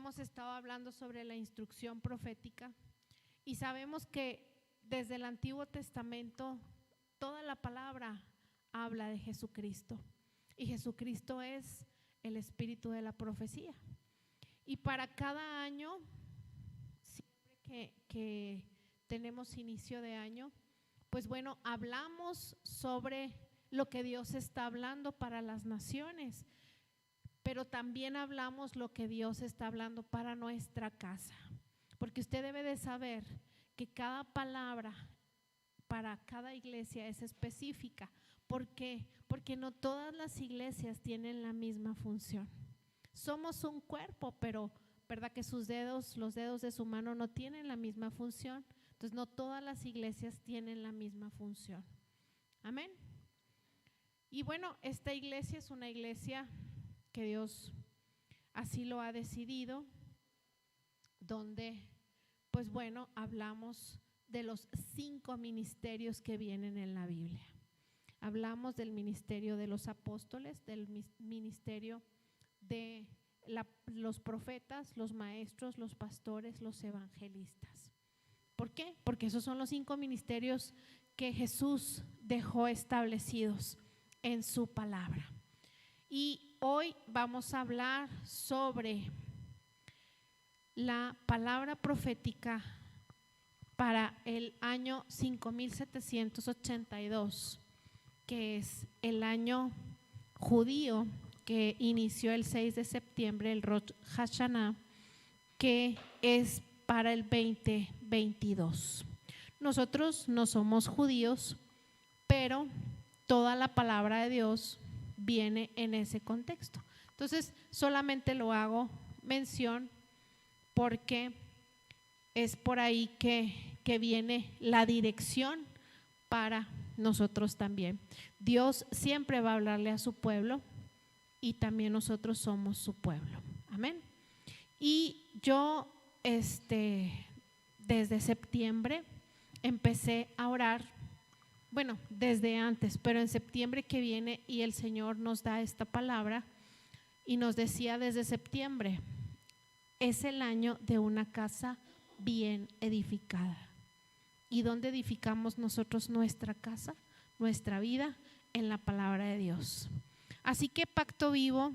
hemos estado hablando sobre la instrucción profética y sabemos que desde el Antiguo Testamento toda la palabra habla de Jesucristo y Jesucristo es el espíritu de la profecía. Y para cada año, siempre que tenemos inicio de año, pues bueno, hablamos sobre lo que Dios está hablando para las naciones, pero también hablamos lo que Dios está hablando para nuestra casa, porque usted debe de saber que cada palabra para cada iglesia es específica. ¿Por qué? Porque no todas las iglesias tienen la misma función. Somos un cuerpo, pero ¿verdad que sus dedos, los dedos de su mano no tienen la misma función? Entonces no todas las iglesias tienen la misma función. Amén. Y bueno, esta iglesia es una iglesia que Dios así lo ha decidido, donde pues bueno, hablamos de los 5 ministerios que vienen en la Biblia. Hablamos del ministerio de los apóstoles, del ministerio de los profetas, los maestros, los pastores, los evangelistas. ¿Por qué? Porque esos son los 5 ministerios que Jesús dejó establecidos en su palabra. Y hoy vamos a hablar sobre la palabra profética para el año 5782, que es el año judío que inició el 6 de septiembre, el Rosh Hashanah, que es para el 2022. Nosotros no somos judíos, pero toda la palabra de Dios viene en ese contexto. Entonces, solamente lo hago mención porque es por ahí que viene la dirección para nosotros también. Dios siempre va a hablarle a su pueblo y también nosotros somos su pueblo. Amén. Y yo desde septiembre empecé a orar, bueno, desde antes, pero en septiembre que viene y el Señor nos da esta palabra y nos decía desde septiembre, es el año de una casa bien edificada. ¿Y dónde edificamos nosotros nuestra casa, nuestra vida? En la palabra de Dios. Así que Pacto Vivo,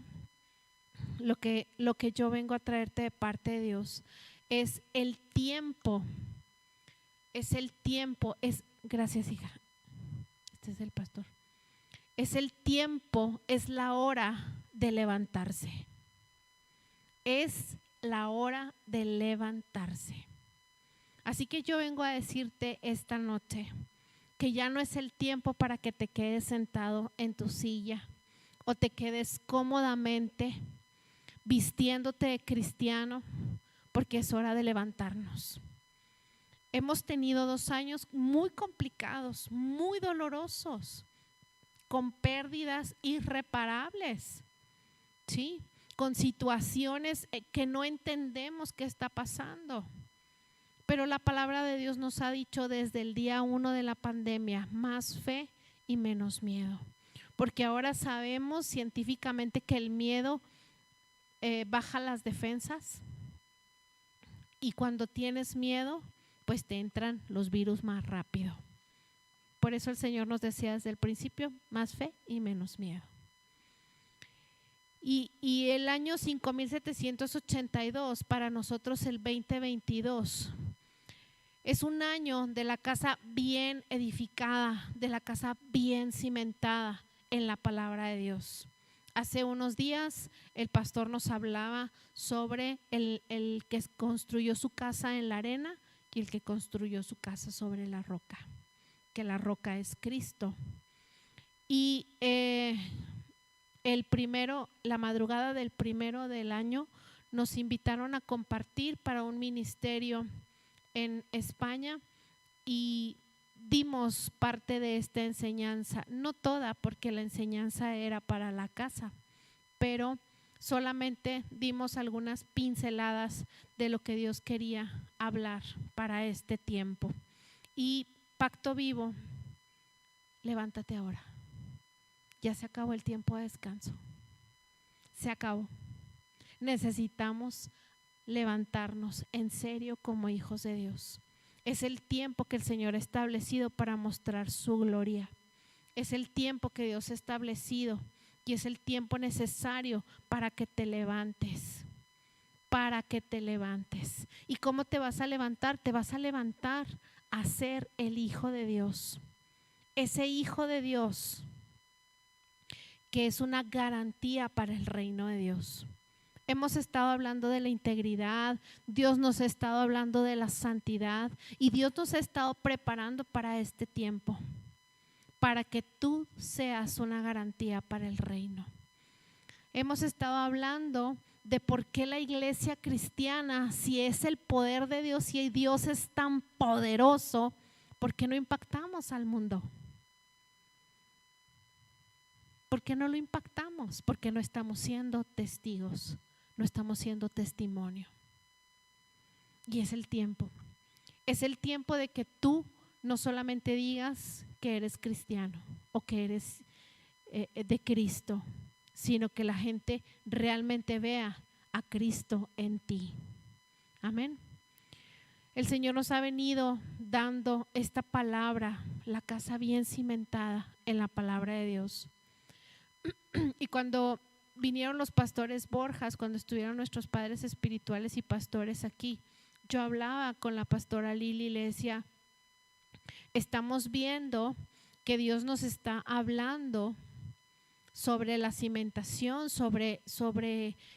lo que yo vengo a traerte de parte de Dios es el tiempo, gracias hija, este es el pastor, es el tiempo, es la hora de levantarse, es la hora de levantarse. Así que yo vengo a decirte esta noche que ya no es el tiempo para que te quedes sentado en tu silla o te quedes cómodamente vistiéndote de cristiano, porque es hora de levantarnos. Hemos tenido 2 años muy complicados, muy dolorosos, con pérdidas irreparables, ¿sí? Con situaciones que no entendemos qué está pasando. Pero la palabra de Dios nos ha dicho desde el día 1 de la pandemia, más fe y menos miedo. Porque ahora sabemos científicamente que el miedo baja las defensas y cuando tienes miedo, pues te entran los virus más rápido. Por eso el Señor nos decía desde el principio, más fe y menos miedo. Y el año 5782, para nosotros el 2022, es un año de la casa bien edificada, de la casa bien cimentada en la palabra de Dios. Hace unos días el pastor nos hablaba sobre el que construyó su casa en la arena y el que construyó su casa sobre la roca, que la roca es Cristo. Y la madrugada del 1 del año nos invitaron a compartir para un ministerio en España y dimos parte de esta enseñanza, no toda porque la enseñanza era para la casa, pero solamente dimos algunas pinceladas de lo que Dios quería hablar para este tiempo. Y Pacto Vivo, levántate ahora. Ya se acabó el tiempo de descanso. Se acabó. Necesitamos levantarnos en serio como hijos de Dios. Es el tiempo que el Señor ha establecido para mostrar su gloria. Es el tiempo que Dios ha establecido y es el tiempo necesario para que te levantes. Para que te levantes. ¿Y cómo te vas a levantar? Te vas a levantar a ser el Hijo de Dios. Ese Hijo de Dios que es una garantía para el reino de Dios. Hemos estado hablando de la integridad, Dios nos ha estado hablando de la santidad y Dios nos ha estado preparando para este tiempo, para que tú seas una garantía para el reino. Hemos estado hablando de por qué la iglesia cristiana, si es el poder de Dios, si Dios es tan poderoso, ¿por qué no impactamos al mundo? ¿Por qué no lo impactamos? Porque no estamos siendo testigos. No estamos siendo testimonio. Y es el tiempo. Es el tiempo de que tú no solamente digas que eres cristiano o que eres de Cristo, sino que la gente realmente vea a Cristo en ti. Amén. El Señor nos ha venido dando esta palabra, la casa bien cimentada en la palabra de Dios. Y cuando vinieron los pastores Borjas, cuando estuvieron nuestros padres espirituales y pastores aquí, yo hablaba con la pastora Lili y le decía, estamos viendo que Dios nos está hablando sobre la cimentación, sobre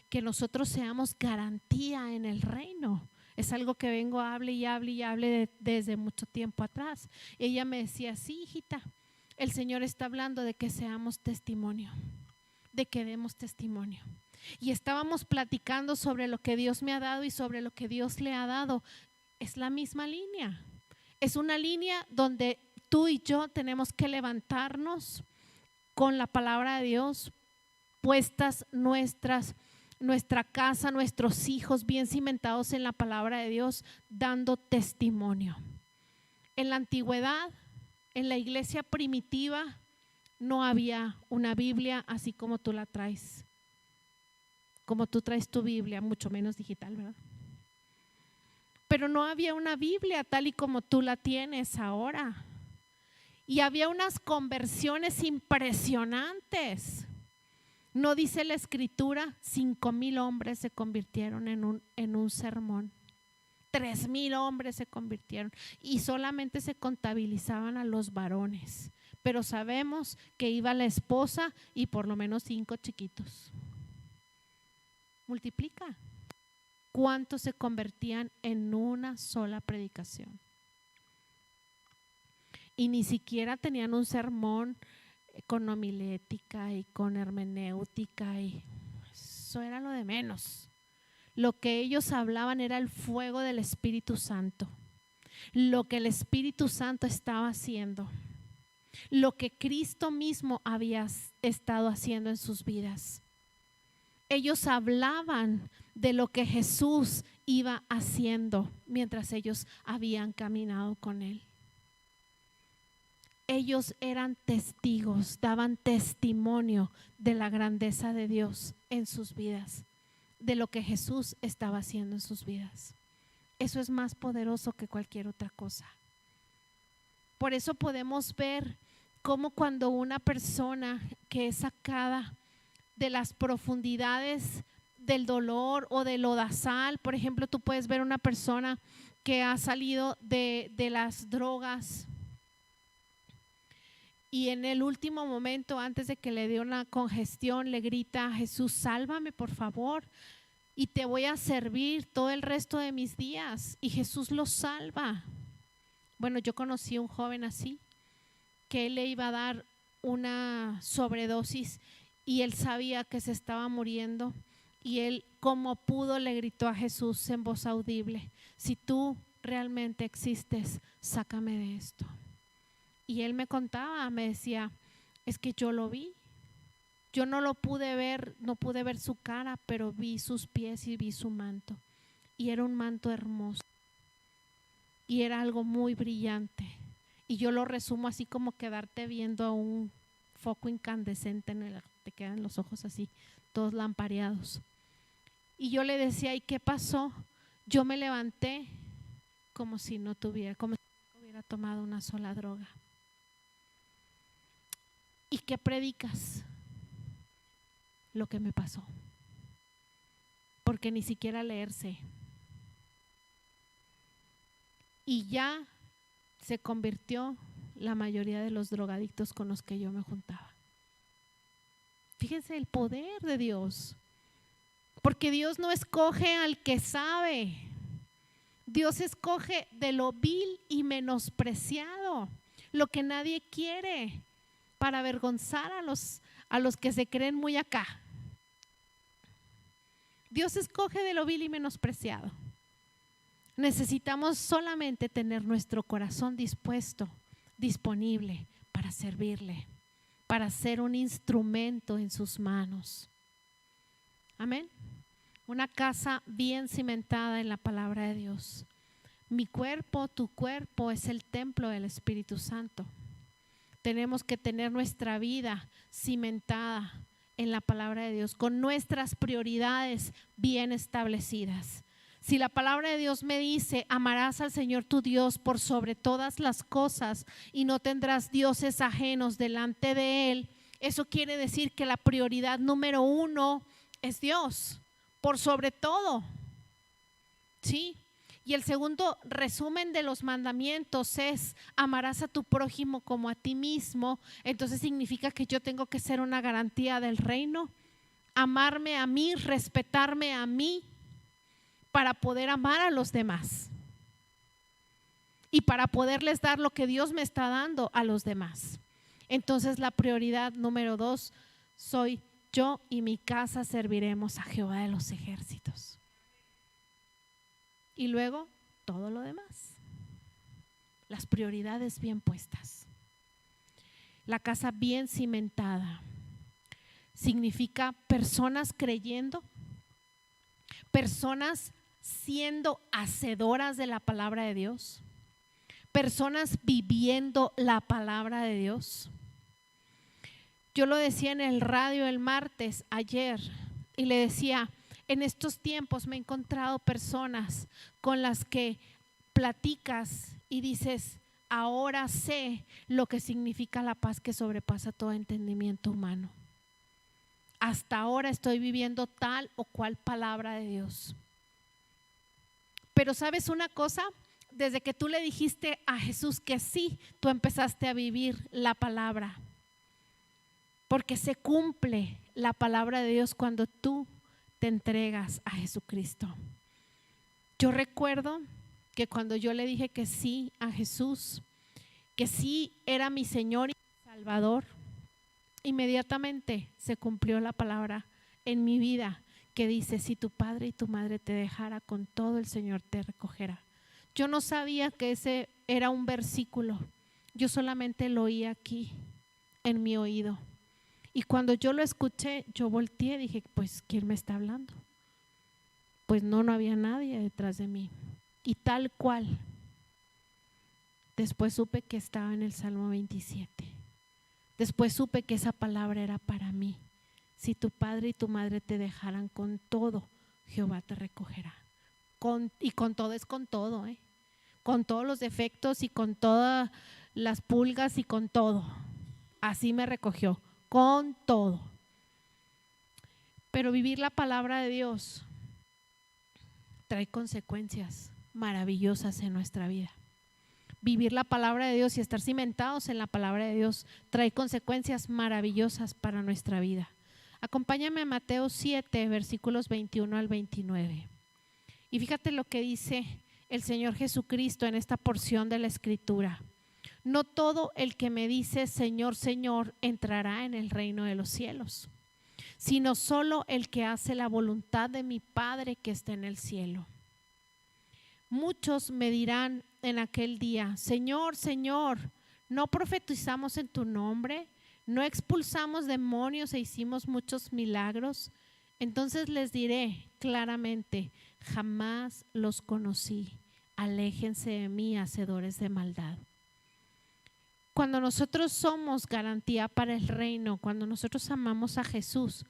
que nosotros seamos garantía en el reino. Es algo que vengo hable y hable desde mucho tiempo atrás. Ella me decía, sí, hijita, el Señor está hablando de que seamos testimonio, de que demos testimonio. Y estábamos platicando sobre lo que Dios me ha dado y sobre lo que Dios le ha dado. Es la misma línea. Es una línea donde tú y yo tenemos que levantarnos con la palabra de Dios, puestas nuestra casa, nuestros hijos bien cimentados en la palabra de Dios, dando testimonio. En la antigüedad, en la iglesia primitiva, no había una Biblia así como tú la traes, como tú traes tu Biblia, mucho menos digital, ¿verdad? Pero no había una Biblia tal y como tú la tienes ahora. Y había unas conversiones impresionantes. No dice la escritura, 5,000 hombres se convirtieron en un sermón. 3,000 hombres se convirtieron y solamente se contabilizaban a los varones. Pero sabemos que iba la esposa y por lo menos 5 chiquitos. Multiplica. ¿Cuántos se convertían en una sola predicación? Y ni siquiera tenían un sermón con homilética y con hermenéutica, y eso era lo de menos. Lo que ellos hablaban era el fuego del Espíritu Santo, lo que el Espíritu Santo estaba haciendo, lo que Cristo mismo había estado haciendo en sus vidas. Ellos hablaban de lo que Jesús iba haciendo mientras ellos habían caminado con Él. Ellos eran testigos, daban testimonio de la grandeza de Dios en sus vidas, de lo que Jesús estaba haciendo en sus vidas. Eso es más poderoso que cualquier otra cosa. Por eso podemos ver cómo cuando una persona que es sacada de las profundidades del dolor o del lodazal, por ejemplo, tú puedes ver una persona que ha salido de las drogas y en el último momento, antes de que le dé una congestión, le grita a Jesús, sálvame por favor y te voy a servir todo el resto de mis días. Y Jesús lo salva. Bueno, yo conocí a un joven así, que él le iba a dar una sobredosis y él sabía que se estaba muriendo y él como pudo le gritó a Jesús en voz audible, si tú realmente existes, sácame de esto. Y él me contaba, me decía, es que yo lo vi, yo no lo pude ver, no pude ver su cara, pero vi sus pies y vi su manto. Y era un manto hermoso. Y era algo muy brillante. Y yo lo resumo así como quedarte viendo a un foco incandescente, te quedan los ojos así, todos lampareados. Y yo le decía, ¿y qué pasó? Yo me levanté como si no hubiera tomado una sola droga. ¿Y qué predicas? Lo que me pasó. Porque ni siquiera leerse. Y ya se convirtió la mayoría de los drogadictos con los que yo me juntaba. Fíjense el poder de Dios. Porque Dios no escoge al que sabe. Dios escoge de lo vil y menospreciado, lo que nadie quiere, para avergonzar a los que se creen muy acá. Dios escoge de lo vil y menospreciado. Necesitamos solamente tener nuestro corazón dispuesto, disponible para servirle, para ser un instrumento en sus manos. Amén. Una casa bien cimentada en la palabra de Dios. Mi cuerpo, tu cuerpo es el templo del Espíritu Santo. Tenemos que tener nuestra vida cimentada en la palabra de Dios, con nuestras prioridades bien establecidas. Si la palabra de Dios me dice, amarás al Señor tu Dios por sobre todas las cosas y no tendrás dioses ajenos delante de Él, eso quiere decir que la prioridad número 1 es Dios, por sobre todo. ¿Sí? Y el segundo resumen de los mandamientos es: amarás a tu prójimo como a ti mismo. Entonces significa que yo tengo que ser una garantía del reino, amarme a mí, respetarme a mí, para poder amar a los demás y para poderles dar lo que Dios me está dando a los demás. Entonces la prioridad número 2, soy yo y mi casa serviremos a Jehová de los ejércitos. Y luego todo lo demás, las prioridades bien puestas. La casa bien cimentada significa personas creyendo, personas siendo hacedoras de la palabra de Dios, personas viviendo la palabra de Dios. Yo lo decía en el radio el martes, ayer, y le decía, en estos tiempos me he encontrado personas con las que platicas y dices, ahora sé lo que significa la paz que sobrepasa todo entendimiento humano. Hasta ahora estoy viviendo tal o cual palabra de Dios. Pero ¿sabes una cosa? Desde que tú le dijiste a Jesús que sí, tú empezaste a vivir la palabra. Porque se cumple la palabra de Dios cuando tú te entregas a Jesucristo. Yo recuerdo que cuando yo le dije que sí a Jesús, que sí era mi Señor y Salvador, inmediatamente se cumplió la palabra en mi vida que dice: si tu padre y tu madre te dejara, con todo el Señor te recogerá. Yo no sabía que ese era un versículo, yo solamente lo oí aquí en mi oído. Y cuando yo lo escuché, yo volteé y dije, pues, ¿quién me está hablando? Pues no había nadie detrás de mí. Y tal cual, después supe que estaba en el Salmo 27. Después supe que esa palabra era para mí. Si tu padre y tu madre te dejaran, con todo, Jehová te recogerá. Y con todo es con todo, con todos los defectos y con todas las pulgas y con todo. Así me recogió, con todo. Pero vivir la palabra de Dios trae consecuencias maravillosas en nuestra vida. Vivir la palabra de Dios y estar cimentados en la palabra de Dios trae consecuencias maravillosas para nuestra vida. Acompáñame a Mateo 7, versículos 21 al 29. Y fíjate lo que dice el Señor Jesucristo en esta porción de la Escritura. No todo el que me dice Señor, Señor, entrará en el reino de los cielos, sino solo el que hace la voluntad de mi Padre que está en el cielo. Muchos me dirán en aquel día: Señor, Señor, ¿no profetizamos en tu nombre? ¿No expulsamos demonios e hicimos muchos milagros? Entonces les diré claramente: jamás los conocí, aléjense de mí, hacedores de maldad. Cuando nosotros somos garantía para el reino, cuando nosotros amamos a Jesús,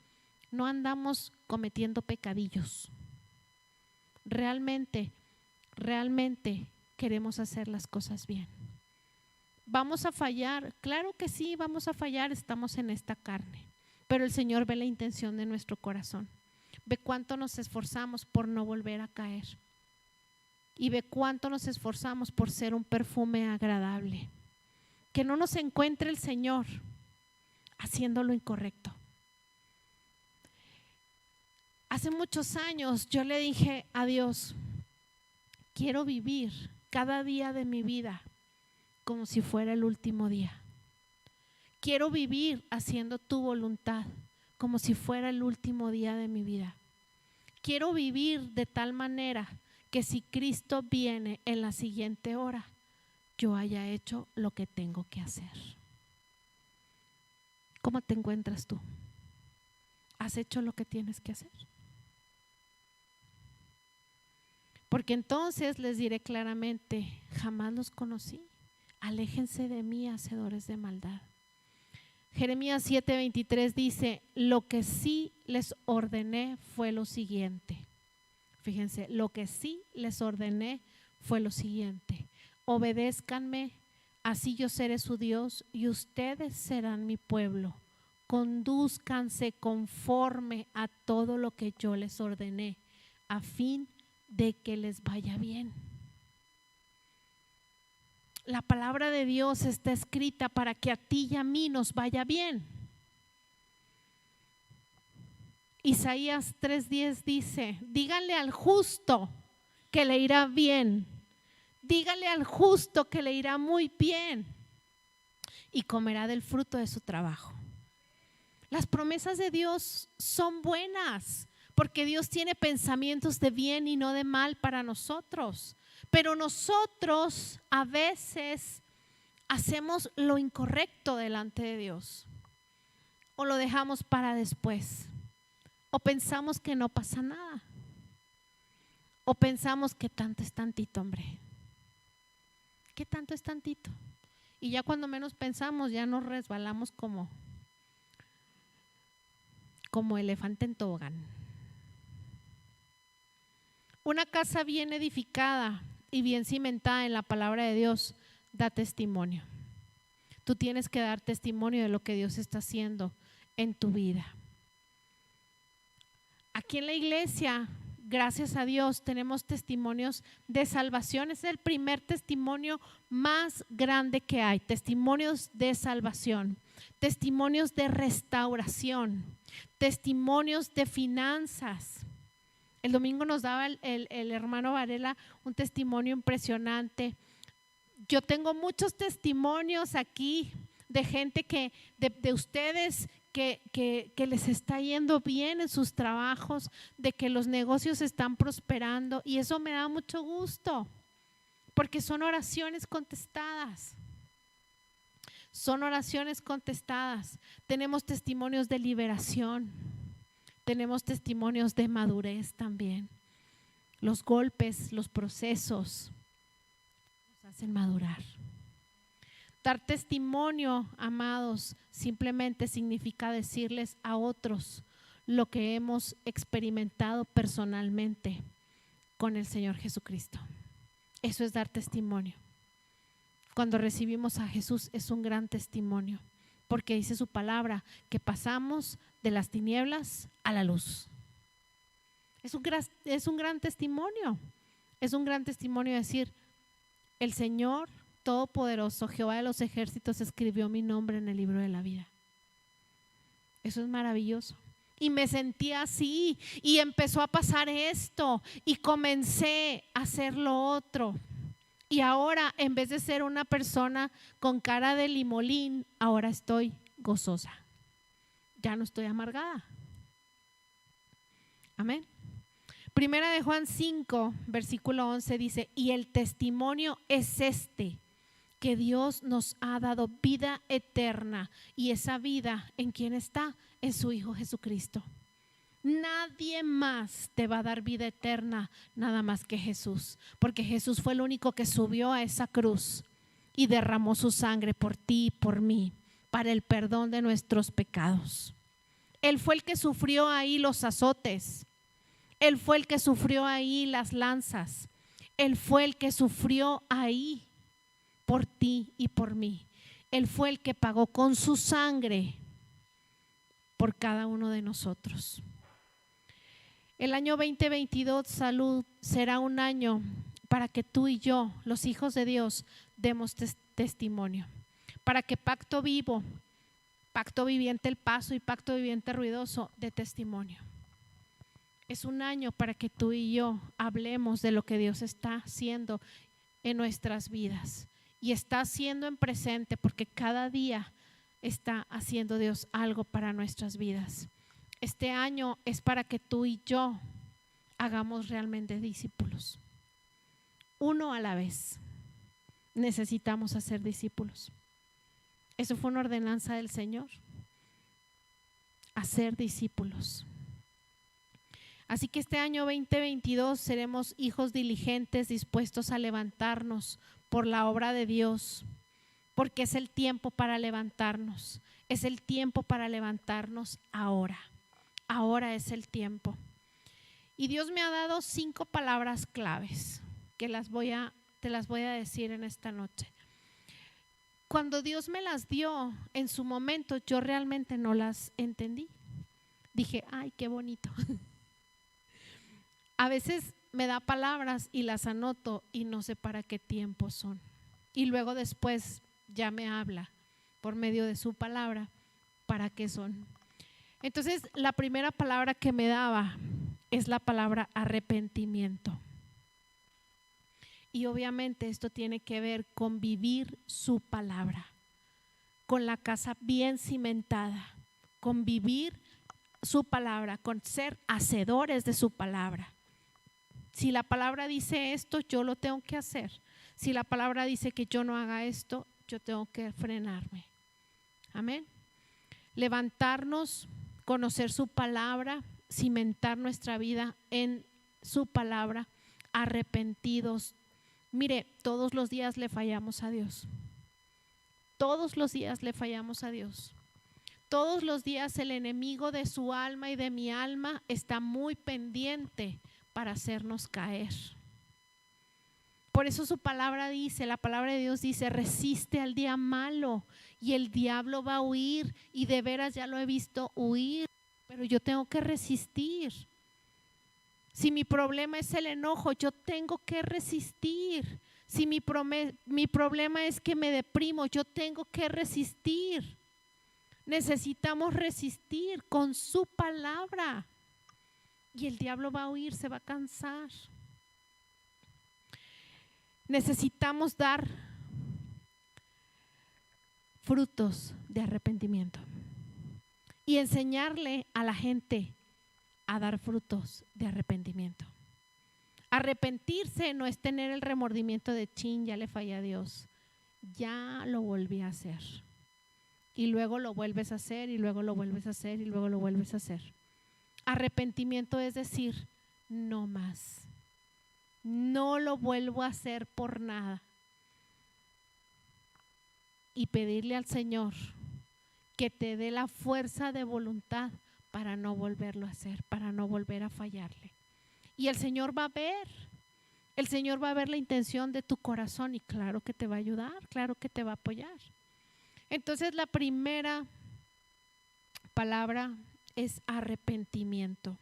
no andamos cometiendo pecadillos. realmente queremos hacer las cosas bien. ¿Vamos a fallar? Claro que sí, vamos a fallar, estamos en esta carne. Pero el Señor ve la intención de nuestro corazón. Ve cuánto nos esforzamos por no volver a caer. Y ve cuánto nos esforzamos por ser un perfume agradable. Que no nos encuentre el Señor haciendo lo incorrecto. Hace muchos años yo le dije a Dios, quiero vivir cada día de mi vida como si fuera el último día. Quiero vivir haciendo tu voluntad como si fuera el último día de mi vida. Quiero vivir de tal manera que si Cristo viene en la siguiente hora, yo haya hecho lo que tengo que hacer. ¿Cómo te encuentras tú? ¿Has hecho lo que tienes que hacer? Porque entonces les diré claramente, jamás los conocí. Aléjense de mí, hacedores de maldad. Jeremías 7:23 dice, lo que sí les ordené fue lo siguiente. Fíjense, lo que sí les ordené fue lo siguiente. Obedézcanme, así yo seré su Dios y ustedes serán mi pueblo. Condúzcanse conforme a todo lo que yo les ordené, a fin de que les vaya bien. La palabra de Dios está escrita para que a ti y a mí nos vaya bien. Isaías 3:10 dice, díganle al justo que le irá bien. Díganle al justo que le irá muy bien y comerá del fruto de su trabajo. Las promesas de Dios son buenas porque Dios tiene pensamientos de bien y no de mal para nosotros. Pero nosotros a veces hacemos lo incorrecto delante de Dios o lo dejamos para después o pensamos que no pasa nada o pensamos que tanto es tantito, hombre. ¿Qué tanto es tantito? Y ya cuando menos pensamos ya nos resbalamos como elefante en tobogán. Una casa bien edificada y bien cimentada en la palabra de Dios da testimonio. Tú tienes que dar testimonio de lo que Dios está haciendo en tu vida. Aquí en la iglesia, gracias a Dios, tenemos testimonios de salvación. Es el primer testimonio más grande que hay. Testimonios de salvación, testimonios de restauración, testimonios de finanzas. El domingo nos daba el hermano Varela un testimonio impresionante. Yo tengo muchos testimonios aquí de gente de ustedes que les está yendo bien en sus trabajos, de que los negocios están prosperando, y eso me da mucho gusto porque son oraciones contestadas. Son oraciones contestadas. Tenemos testimonios de liberación. Tenemos testimonios de madurez también. Los golpes, los procesos nos hacen madurar. Dar testimonio, amados, simplemente significa decirles a otros lo que hemos experimentado personalmente con el Señor Jesucristo. Eso es dar testimonio. Cuando recibimos a Jesús es un gran testimonio, porque dice su palabra que pasamos de las tinieblas a la luz. Es un gran testimonio. Es un gran testimonio decir, el Señor Todopoderoso, Jehová de los ejércitos, escribió mi nombre en el libro de la vida. Eso es maravilloso. Y me sentí así, y empezó a pasar esto, y comencé a hacer lo otro. Y ahora, en vez de ser una persona con cara de limolín, ahora estoy gozosa. Ya no estoy amargada. Amén. Primera de Juan 5, versículo 11 dice, y el testimonio es este, que Dios nos ha dado vida eterna, y esa vida, ¿en quién está? En su Hijo Jesucristo. Nadie más te va a dar vida eterna, nada más que Jesús, porque Jesús fue el único que subió a esa cruz y derramó su sangre por ti y por mí, para el perdón de nuestros pecados. Él fue el que sufrió ahí los azotes. Él fue el que sufrió ahí las lanzas. Él fue el que sufrió ahí por ti y por mí. Él fue el que pagó con su sangre por cada uno de nosotros. El año 2022, salud, será un año para que tú y yo, los hijos de Dios, demos testimonio. Para que Pacto Vivo, Pacto Viviente El Paso y Pacto Viviente Ruidoso dé testimonio. Es un año para que tú y yo hablemos de lo que Dios está haciendo en nuestras vidas. Y está haciendo en presente, porque cada día está haciendo Dios algo para nuestras vidas. Este año es para que tú y yo hagamos realmente discípulos. Uno a la vez. Necesitamos hacer discípulos. Eso fue una ordenanza del Señor. Hacer discípulos. Así que este año 2022 seremos hijos diligentes, dispuestos a levantarnos por la obra de Dios, porque es el tiempo para levantarnos. Es el tiempo para levantarnos ahora. Ahora es el tiempo. Y Dios me ha dado 5 palabras claves que te las voy a decir en esta noche. Cuando Dios me las dio en su momento, yo realmente no las entendí. Dije, ay, qué bonito. A veces me da palabras y las anoto y no sé para qué tiempo son. Y luego después ya me habla por medio de su palabra para qué son. Entonces, la primera palabra que me daba es la palabra arrepentimiento. Y obviamente esto tiene que ver con vivir su palabra, con la casa bien cimentada, con vivir su palabra, con ser hacedores de su palabra. Si la palabra dice esto, yo lo tengo que hacer. Si la palabra dice que yo no haga esto, yo tengo que frenarme. Amén. Levantarnos, conocer su palabra, cimentar nuestra vida en su palabra, arrepentidos. Mire, todos los días le fallamos a Dios. Todos los días le fallamos a Dios. Todos los días el enemigo de su alma y de mi alma está muy pendiente para hacernos caer. Por eso su palabra dice, la palabra de Dios dice, resiste al día malo y el diablo va a huir, y de veras ya lo he visto huir, pero yo tengo que resistir. Si mi problema es el enojo, yo tengo que resistir. Si mi problema es que me deprimo, yo tengo que resistir. Necesitamos resistir con su palabra. Y el diablo va a huir, se va a cansar. Necesitamos dar frutos de arrepentimiento y enseñarle a la gente a dar frutos de arrepentimiento. Arrepentirse no es tener el remordimiento de chin, ya le fallé a Dios, ya lo volví a hacer. Y luego lo vuelves a hacer, y luego lo vuelves a hacer, y luego lo vuelves a hacer. Arrepentimiento es decir, no más. No lo vuelvo a hacer por nada. Y pedirle al Señor que te dé la fuerza de voluntad para no volverlo a hacer, para no volver a fallarle. Y el Señor va a ver. El Señor va a ver la intención de tu corazón y claro que te va a ayudar, claro que te va a apoyar. Entonces la primera palabra es arrepentimiento.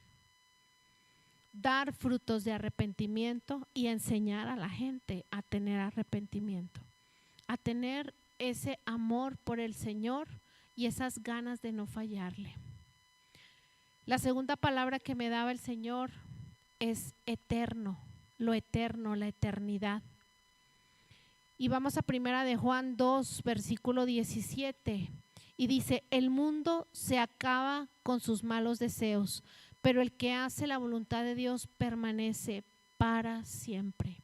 Dar frutos de arrepentimiento y enseñar a la gente a tener arrepentimiento, a tener ese amor por el Señor y esas ganas de no fallarle. La segunda palabra que me daba el Señor es eterno, lo eterno, la eternidad. Y vamos a primera de Juan 2, versículo 17, y dice, el mundo se acaba con sus malos deseos, pero el que hace la voluntad de Dios permanece para siempre.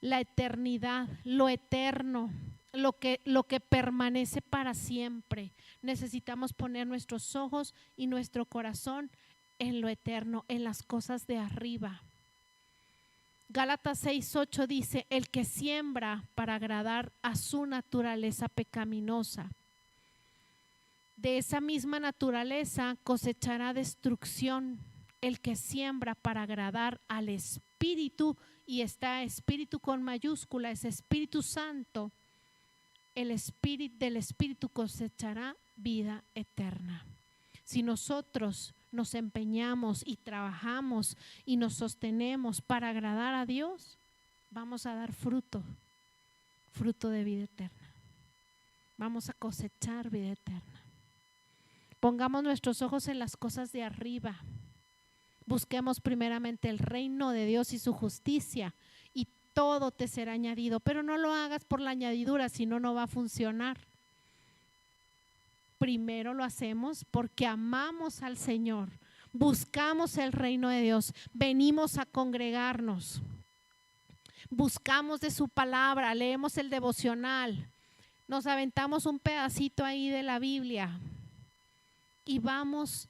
La eternidad, lo eterno, lo que permanece para siempre. Necesitamos poner nuestros ojos y nuestro corazón en lo eterno, en las cosas de arriba. Gálatas 6:8 dice, el que siembra para agradar a su naturaleza pecaminosa, de esa misma naturaleza cosechará destrucción. el que siembra para agradar al Espíritu, y está Espíritu con mayúscula, es Espíritu Santo, el Espíritu del Espíritu cosechará vida eterna. Si nosotros nos empeñamos y trabajamos y nos sostenemos para agradar a Dios, vamos a dar fruto de vida eterna. Vamos a cosechar vida eterna. Pongamos nuestros ojos en las cosas de arriba. Busquemos primeramente el reino de Dios y su justicia, y todo te será añadido. Pero no lo hagas por la añadidura, si no, no va a funcionar. Primero lo hacemos porque amamos al Señor, buscamos el reino de Dios, venimos a congregarnos, buscamos de su palabra, leemos el devocional, nos aventamos un pedacito ahí de la Biblia y vamos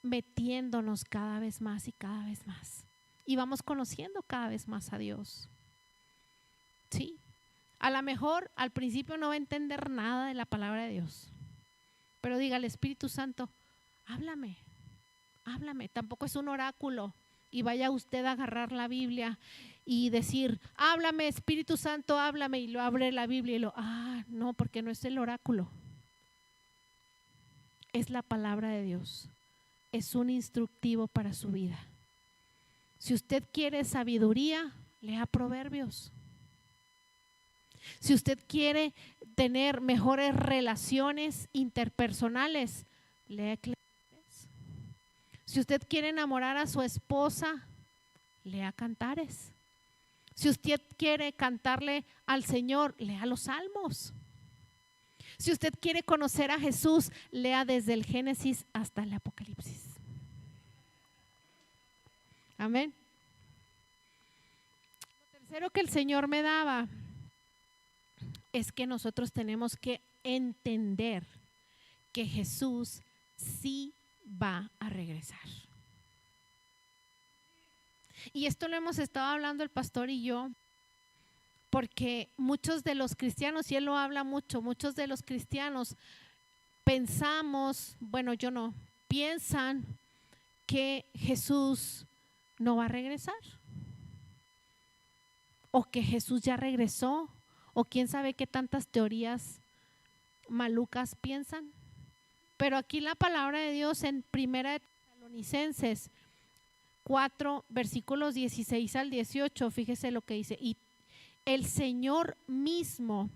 metiéndonos cada vez más y cada vez más, y vamos conociendo cada vez más a Dios. Sí, a lo mejor al principio no va a entender nada de la palabra de Dios, pero diga al Espíritu Santo, háblame. Tampoco es un oráculo y vaya usted a agarrar la Biblia y decir, háblame Espíritu Santo, háblame, y lo abre la Biblia y no, porque no es el oráculo, es la palabra de Dios, es un instructivo para su vida. Si usted quiere sabiduría, lea Proverbios. Si usted quiere tener mejores relaciones interpersonales, lea Eclesiastés. Si usted quiere enamorar a su esposa, lea Cantares. Si usted quiere cantarle al Señor, lea los Salmos. Si usted quiere conocer a Jesús, lea desde el Génesis hasta el Apocalipsis. Amén. Lo tercero que el Señor me daba es que nosotros tenemos que entender que Jesús sí va a regresar. Y esto lo hemos estado hablando el pastor y yo, porque muchos de los cristianos, y él lo habla mucho, muchos de los cristianos pensamos, bueno, yo no, piensan que Jesús no va a regresar, o que Jesús ya regresó, o quién sabe qué tantas teorías malucas piensan. Pero aquí la palabra de Dios en 1 Tesalonicenses 4, versículos 16 al 18, fíjese lo que dice: y el Señor mismo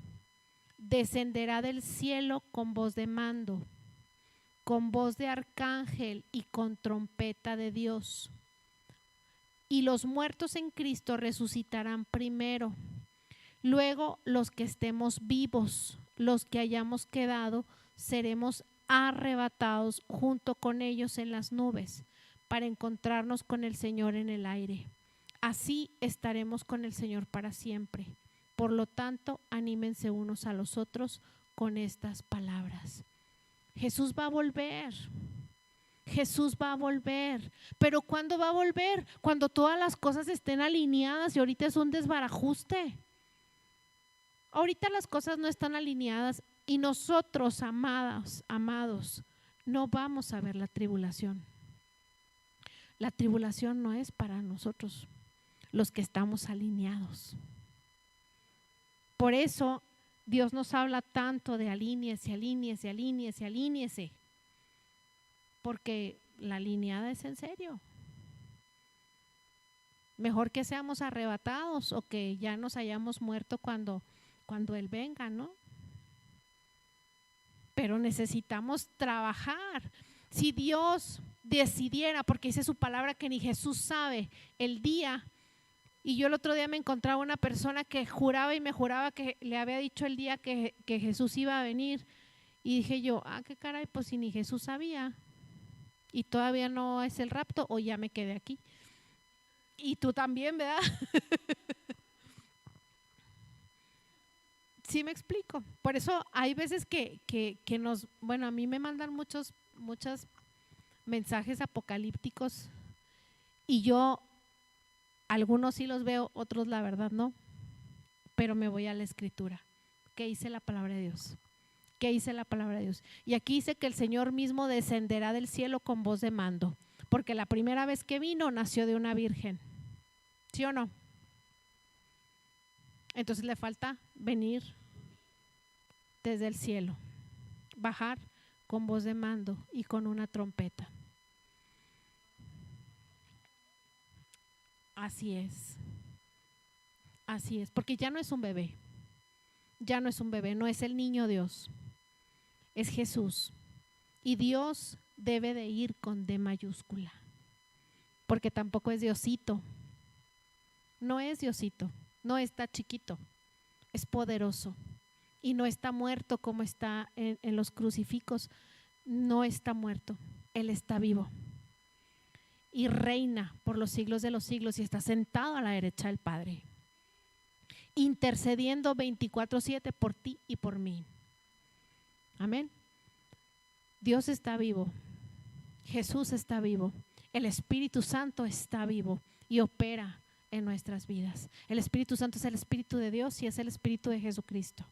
descenderá del cielo con voz de mando, con voz de arcángel y con trompeta de Dios. Y los muertos en Cristo resucitarán primero. Luego los que estemos vivos, los que hayamos quedado, seremos arrebatados junto con ellos en las nubes para encontrarnos con el Señor en el aire. Así estaremos con el Señor para siempre. Por lo tanto, anímense unos a los otros con estas palabras. Jesús va a volver. Jesús va a volver. ¿Pero cuándo va a volver? Cuando todas las cosas estén alineadas, y ahorita es un desbarajuste. Ahorita las cosas no están alineadas y nosotros, amados, no vamos a ver la tribulación. La tribulación no es para nosotros, los que estamos alineados. Por eso Dios nos habla tanto de alíñese, alíñese, alíñese, alíñese, porque la alineada es en serio. Mejor que seamos arrebatados o que ya nos hayamos muerto cuando Él venga, ¿no? Pero necesitamos trabajar. Si Dios decidiera, porque dice su palabra que ni Jesús sabe el día, y yo el otro día me encontraba una persona que juraba y me juraba que le había dicho el día que Jesús iba a venir, y dije yo, qué caray, pues si ni Jesús sabía y todavía no es el rapto, o ya me quedé aquí. Y tú también, ¿verdad? Sí me explico. Por eso hay veces que a mí me mandan muchos mensajes apocalípticos, y yo algunos sí los veo, otros la verdad no, pero me voy a la escritura. ¿Qué dice la palabra de Dios? ¿Qué dice la palabra de Dios? Y aquí dice que el Señor mismo descenderá del cielo con voz de mando. porque la primera vez que vino nació de una virgen. ¿Sí o no? Entonces le falta venir desde el cielo, bajar con voz de mando y con una trompeta. Así es, porque ya no es un bebé, no es el niño Dios, es Jesús. Y Dios debe de ir con D mayúscula, porque tampoco es Diosito, no es Diosito, no está chiquito, es poderoso y no está muerto como está en los crucifijos, no está muerto, Él está vivo y reina por los siglos de los siglos y está sentado a la derecha del Padre, intercediendo 24/7 por ti y por mí. Amén. Dios está vivo, Jesús está vivo, el Espíritu Santo está vivo y opera en nuestras vidas. El Espíritu Santo es el Espíritu de Dios y es el Espíritu de Jesucristo.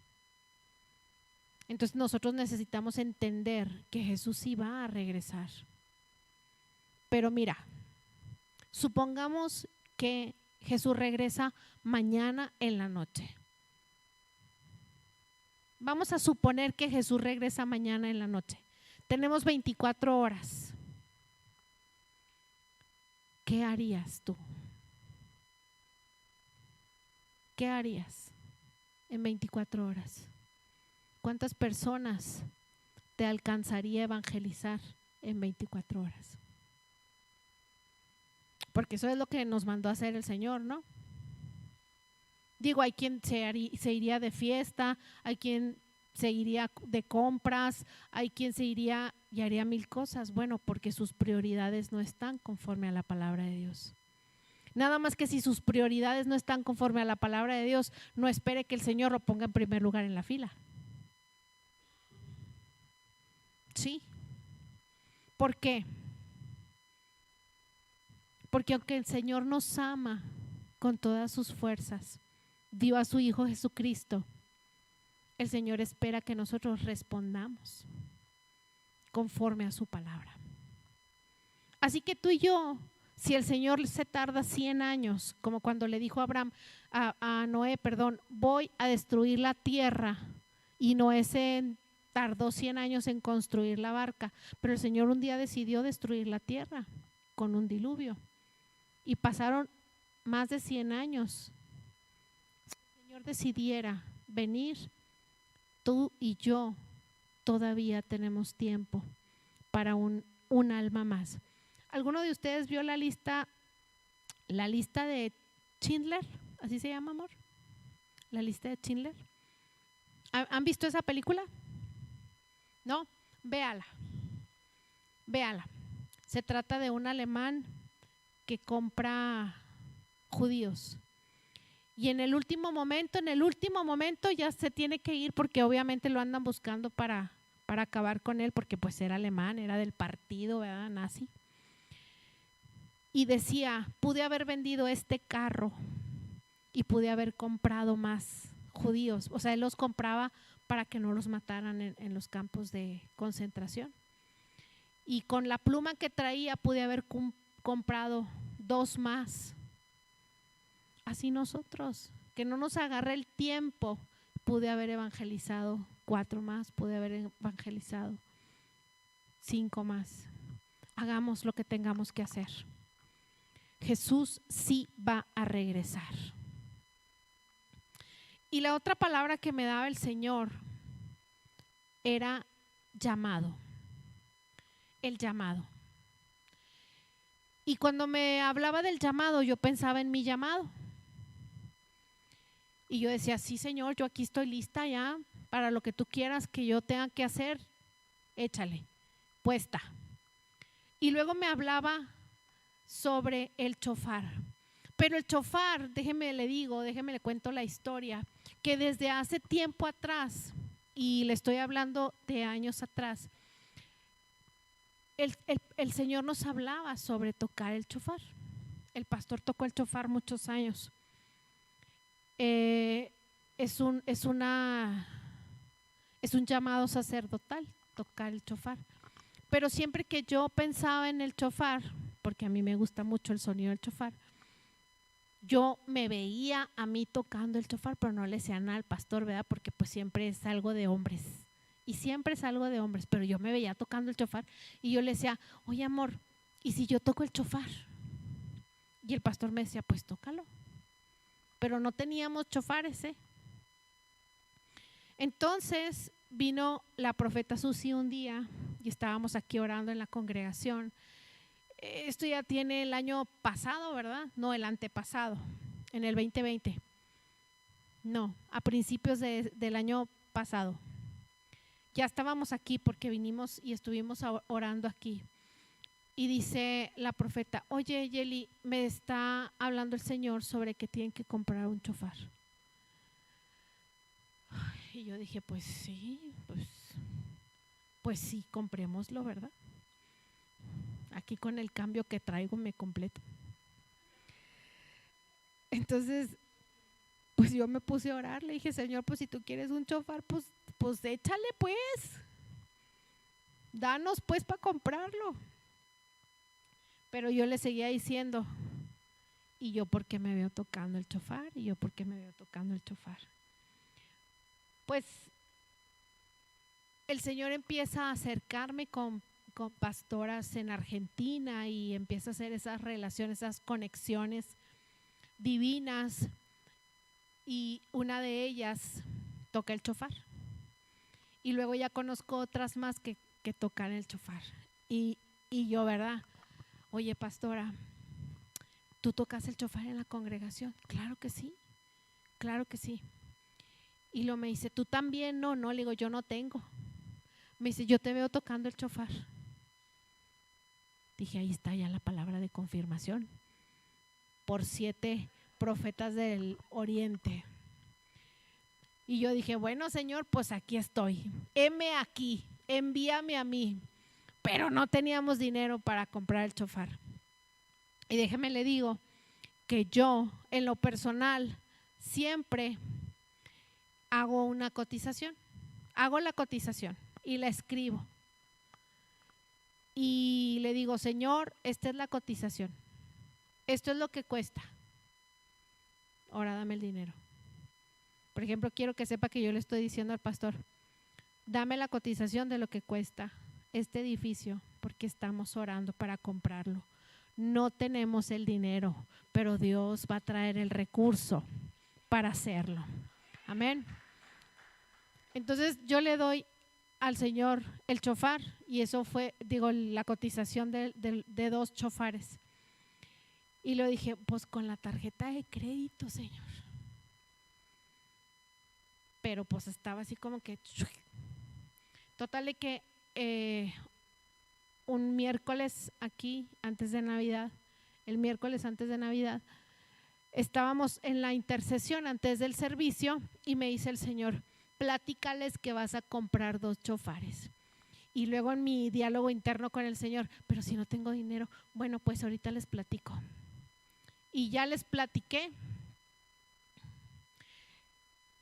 Entonces nosotros necesitamos entender que Jesús sí va a regresar. Pero mira, supongamos que Jesús regresa mañana en la noche. Vamos a suponer que Jesús regresa mañana en la noche. Tenemos 24 horas. ¿Qué harías tú? ¿Qué harías en 24 horas? ¿Cuántas personas te alcanzaría a evangelizar en 24 horas? Porque eso es lo que nos mandó a hacer el Señor, ¿no? Digo, hay quien se iría de fiesta, hay quien se iría de compras, hay quien se iría y haría mil cosas. Bueno, porque sus prioridades no están conforme a la palabra de Dios. Nada más que si sus prioridades no están conforme a la palabra de Dios, no espere que el Señor lo ponga en primer lugar en la fila. Sí. ¿Por qué? Porque aunque el Señor nos ama con todas sus fuerzas, dio a su Hijo Jesucristo, el Señor espera que nosotros respondamos conforme a su palabra. Así que tú y yo, si el Señor se tarda 100 años, como cuando le dijo a Noé, voy a destruir la tierra, y Noé tardó 100 años en construir la barca, pero el Señor un día decidió destruir la tierra con un diluvio y pasaron más de 100 años. Si el Señor decidiera venir, tú y yo todavía tenemos tiempo para un alma más. ¿Alguno de ustedes vio la lista de Schindler? ¿Así se llama, amor? La lista de Schindler. ¿Han visto esa película? ¿No? Véala. Se trata de un alemán que compra judíos. Y en el último momento ya se tiene que ir porque obviamente lo andan buscando para acabar con él, porque pues era alemán, era del partido, ¿verdad? Nazi. Y decía, pude haber vendido este carro y pude haber comprado más judíos. O sea, él los compraba para que no los mataran en los campos de concentración. Y con la pluma que traía pude haber comprado 2 más. Así nosotros, que no nos agarre el tiempo, pude haber evangelizado 4 más, pude haber evangelizado 5 más. Hagamos lo que tengamos que hacer. Jesús sí va a regresar. Y la otra palabra que me daba el Señor era llamado. El llamado. Y cuando me hablaba del llamado, yo pensaba en mi llamado. Y yo decía, sí, Señor, yo aquí estoy lista ya para lo que tú quieras que yo tenga que hacer. Échale, puesta. Y luego me hablaba sobre el chofar. Pero el chofar, déjeme le cuento la historia, que desde hace tiempo atrás, y le estoy hablando de años atrás, el Señor nos hablaba sobre tocar el chofar. El pastor tocó el chofar muchos años. Es un llamado sacerdotal, tocar el chofar. Pero siempre que yo pensaba en el chofar, porque a mí me gusta mucho el sonido del chofar. Yo me veía a mí tocando el chofar, pero no le decía nada al pastor, ¿verdad? Porque pues siempre es algo de hombres. Y siempre es algo de hombres, pero yo me veía tocando el chofar y yo le decía, oye amor, ¿y si yo toco el chofar? Y el pastor me decía, pues tócalo. Pero no teníamos chofares, ¿eh? Entonces vino la profeta Susi un día y estábamos aquí orando en la congregación. Esto ya tiene el año pasado, ¿verdad? No, el antepasado, en el 2020. No, a principios del año pasado. Ya estábamos aquí porque vinimos y estuvimos orando aquí. Y dice la profeta, oye Yeli, me está hablando el Señor sobre que tienen que comprar un chofar. Y yo dije, pues sí, comprémoslo, ¿verdad? Aquí con el cambio que traigo me completo. Entonces, pues yo me puse a orar, le dije, Señor, pues si tú quieres un chofar, pues échale pues, danos pues para comprarlo. Pero yo le seguía diciendo, ¿y yo por qué me veo tocando el chofar? ¿Y yo por qué me veo tocando el chofar? Pues el Señor empieza a acercarme con pastoras en Argentina y empieza a hacer esas relaciones, esas conexiones divinas, y una de ellas toca el chofar. Y luego ya conozco otras más que tocan el chofar. Y yo, ¿verdad? Oye, pastora, ¿tú tocas el chofar en la congregación? Claro que sí, claro que sí. Y luego me dice, ¿tú también? No, le digo, yo no tengo. Me dice, yo te veo tocando el chofar. Dije, ahí está ya la palabra de confirmación por 7 profetas del oriente. Y yo dije, bueno, Señor, pues aquí estoy, heme aquí, envíame a mí. Pero no teníamos dinero para comprar el chofar. Y déjeme le digo que yo, en lo personal, siempre hago una cotización. Hago la cotización y la escribo. Y le digo, Señor, esta es la cotización. Esto es lo que cuesta. Ahora dame el dinero. Por ejemplo, quiero que sepa que yo le estoy diciendo al pastor, dame la cotización de lo que cuesta este edificio, porque estamos orando para comprarlo. No tenemos el dinero, pero Dios va a traer el recurso para hacerlo. Amén. Entonces yo le doy al Señor el chofar, y eso fue, la cotización de 2 chofares. Y lo dije, pues con la tarjeta de crédito, Señor. Pero pues estaba así como que… Total de que un miércoles aquí, antes de Navidad, el miércoles antes de Navidad, estábamos en la intercesión antes del servicio y me dice el Señor, platícales que vas a comprar 2 chofares. Y luego en mi diálogo interno con el Señor, pero si no tengo dinero, bueno, pues ahorita les platico. Y ya les platiqué.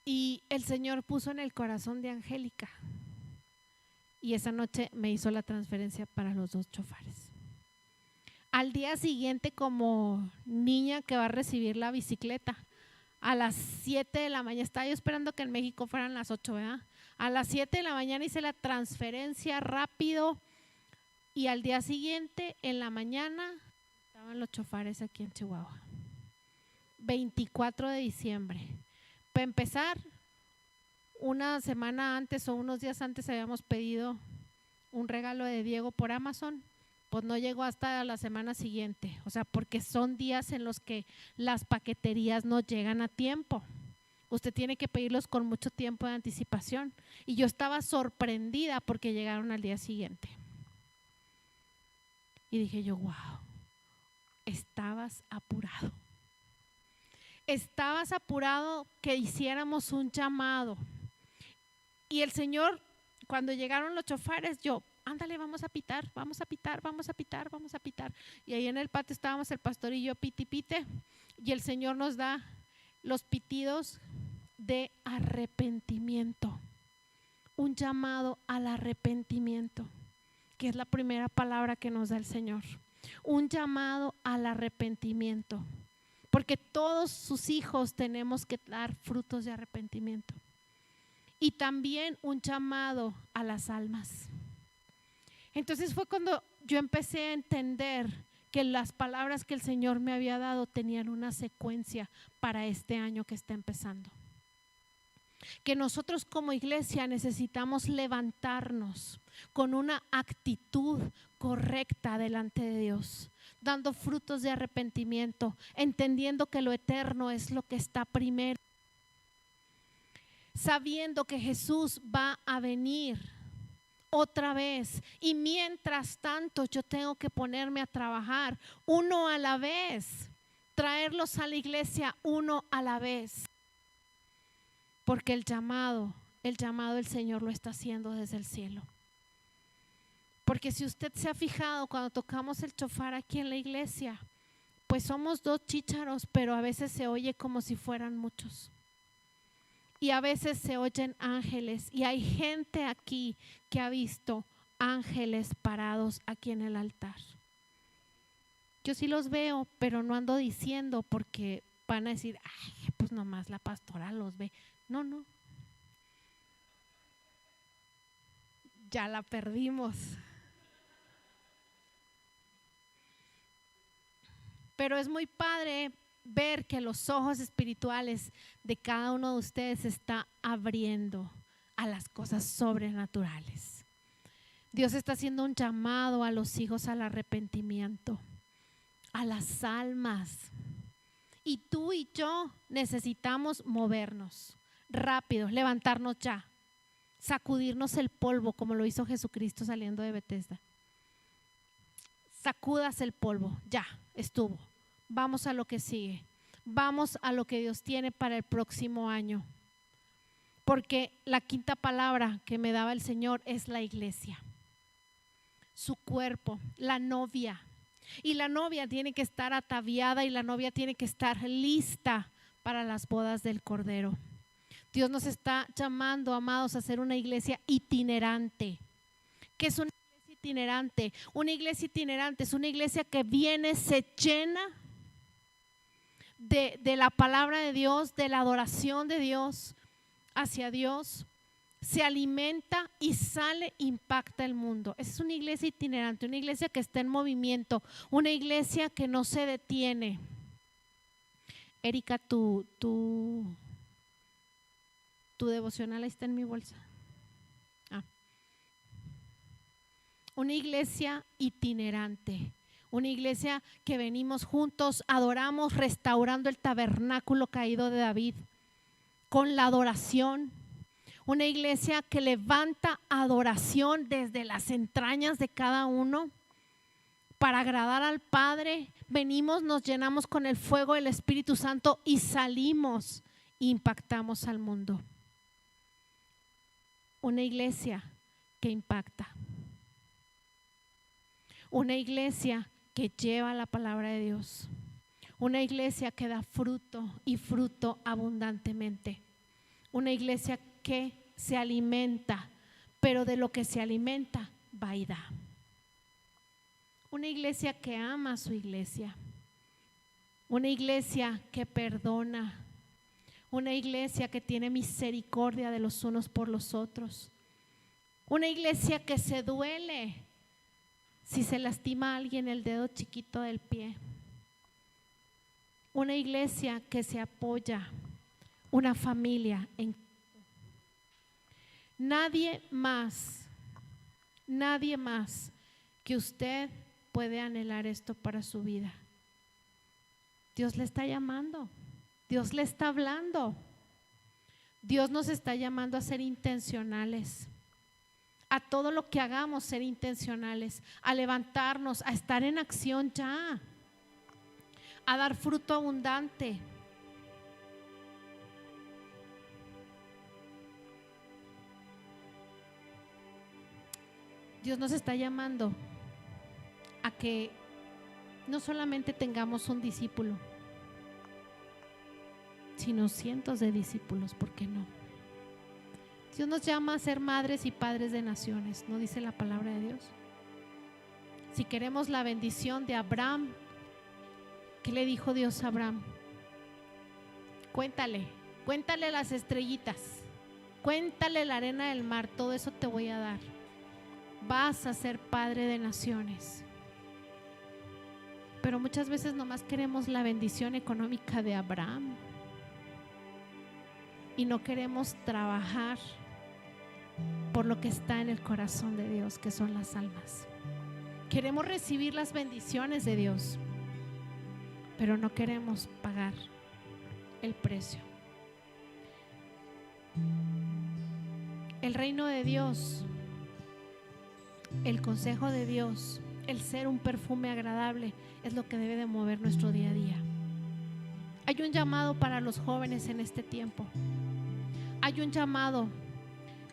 Y el Señor puso en el corazón de Angélica. Y esa noche me hizo la transferencia para los 2 chofares. Al día siguiente, como niña que va a recibir la bicicleta, a las 7 de la mañana, estaba yo esperando que en México fueran las 8, ¿verdad? A las 7 de la mañana hice la transferencia rápido y al día siguiente, en la mañana, estaban los chofares aquí en Chihuahua. 24 de diciembre. Para empezar, una semana antes o unos días antes habíamos pedido un regalo de Diego por Amazon, pues no llegó hasta la semana siguiente, o sea, porque son días en los que las paqueterías no llegan a tiempo. Usted tiene que pedirlos con mucho tiempo de anticipación. Y yo estaba sorprendida porque llegaron al día siguiente. Y dije yo, wow, estabas apurado. Estabas apurado que hiciéramos un llamado. Y el Señor, cuando llegaron los chofares, yo, ándale, vamos a pitar, vamos a pitar, vamos a pitar, vamos a pitar. Y ahí en el patio estábamos el pastor y yo, piti, pite. Y el Señor nos da los pitidos de arrepentimiento. Un llamado al arrepentimiento, que es la primera palabra que nos da el Señor. un llamado al arrepentimiento, porque todos sus hijos tenemos que dar frutos de arrepentimiento. Y también un llamado a las almas. Entonces fue cuando yo empecé a entender que las palabras que el Señor me había dado tenían una secuencia para este año que está empezando. Que nosotros como iglesia necesitamos levantarnos con una actitud correcta delante de Dios, dando frutos de arrepentimiento, entendiendo que lo eterno es lo que está primero, sabiendo que Jesús va a venir otra vez, y mientras tanto yo tengo que ponerme a trabajar uno a la vez, traerlos a la iglesia uno a la vez, porque el llamado del Señor lo está haciendo desde el cielo. Porque si usted se ha fijado cuando tocamos el shofar aquí en la iglesia, pues somos 2 chícharos, pero a veces se oye como si fueran muchos. Y a veces se oyen ángeles, y hay gente aquí que ha visto ángeles parados aquí en el altar. Yo sí los veo, pero no ando diciendo porque van a decir, ay, pues nomás la pastora los ve. No, no. Ya la perdimos. Pero es muy padre ver que los ojos espirituales de cada uno de ustedes se está abriendo a las cosas sobrenaturales. Dios está haciendo un llamado a los hijos al arrepentimiento, a las almas. Y tú y yo necesitamos movernos rápido, levantarnos ya, sacudirnos el polvo como lo hizo Jesucristo saliendo de Betesda. Sacudas el polvo, ya, estuvo. Vamos a lo que sigue. Vamos a lo que Dios tiene para el próximo año. Porque la quinta palabra que me daba el Señor es la iglesia. Su cuerpo, la novia. Y la novia tiene que estar ataviada y la novia tiene que estar lista para las bodas del Cordero. Dios nos está llamando, amados, a ser una iglesia itinerante. ¿Qué es una iglesia itinerante? Una iglesia itinerante es una iglesia que viene, se llena de la palabra de Dios, de la adoración de Dios hacia Dios, se alimenta y sale, impacta el mundo. Esa es una iglesia itinerante, una iglesia que está en movimiento, una iglesia que no se detiene. Erika, tu devocional ahí está en mi bolsa. Una iglesia itinerante. Una iglesia que venimos juntos, adoramos, restaurando el tabernáculo caído de David con la adoración. Una iglesia que levanta adoración desde las entrañas de cada uno para agradar al Padre. Venimos, nos llenamos con el fuego del Espíritu Santo y salimos e impactamos al mundo. Una iglesia que impacta. Una iglesia que lleva la palabra de Dios. Una iglesia que da fruto y fruto abundantemente. Una iglesia que se alimenta, pero de lo que se alimenta va y da. Una iglesia que ama a su iglesia. Una iglesia que perdona. Una iglesia que tiene misericordia de los unos por los otros. Una iglesia que se duele si se lastima a alguien el dedo chiquito del pie. Una iglesia que se apoya, una familia en nadie más que usted puede anhelar esto para su vida. Dios le está llamando, Dios le está hablando. Dios nos está llamando a ser intencionales. A todo lo que hagamos ser intencionales, a levantarnos, a estar en acción ya, a dar fruto abundante. Dios nos está llamando a que no solamente tengamos un discípulo, sino cientos de discípulos, ¿por qué no? Dios nos llama a ser madres y padres de naciones, ¿no dice la palabra de Dios? Si queremos la bendición de Abraham, ¿qué le dijo Dios a Abraham? Cuéntale las estrellitas, cuéntale la arena del mar, todo eso te voy a dar. Vas a ser padre de naciones. Pero muchas veces nomás queremos la bendición económica de Abraham y no queremos trabajar por lo que está en el corazón de Dios, que son las almas. Queremos recibir las bendiciones de Dios, pero no queremos pagar el precio. El reino de Dios, el consejo de Dios, el ser un perfume agradable es lo que debe de mover nuestro día a día. Hay un llamado para los jóvenes en este tiempo. Hay un llamado.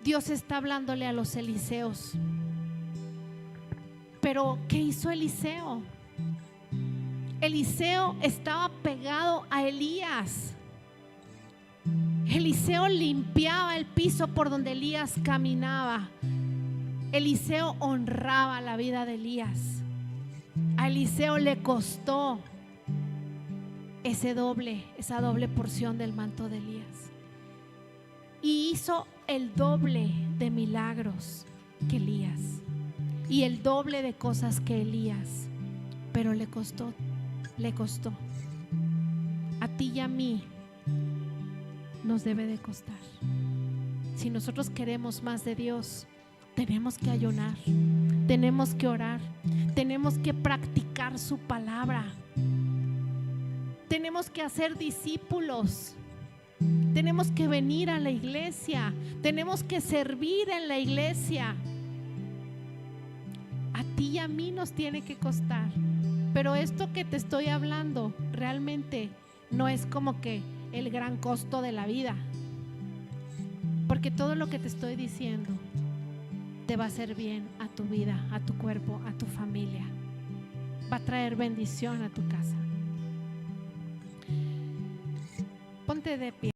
Dios está hablándole a los Eliseos. Pero ¿qué hizo Eliseo? Eliseo estaba pegado a Elías. Eliseo limpiaba el piso por donde Elías caminaba. Eliseo honraba la vida de Elías. A Eliseo le costó esa doble porción del manto de Elías. Y hizo el doble de milagros que Elías y el doble de cosas que Elías. Pero le costó. A ti y a mí nos debe de costar. Si nosotros queremos más de Dios, tenemos que ayunar, tenemos que orar, tenemos que practicar su palabra, tenemos que hacer discípulos, tenemos que venir a la iglesia, tenemos que servir en la iglesia. A ti y a mí nos tiene que costar. Pero esto que te estoy hablando realmente no es como que el gran costo de la vida, porque todo lo que te estoy diciendo te va a hacer bien a tu vida, a tu cuerpo, a tu familia. Va a traer bendición a tu casa. Ponte de pie.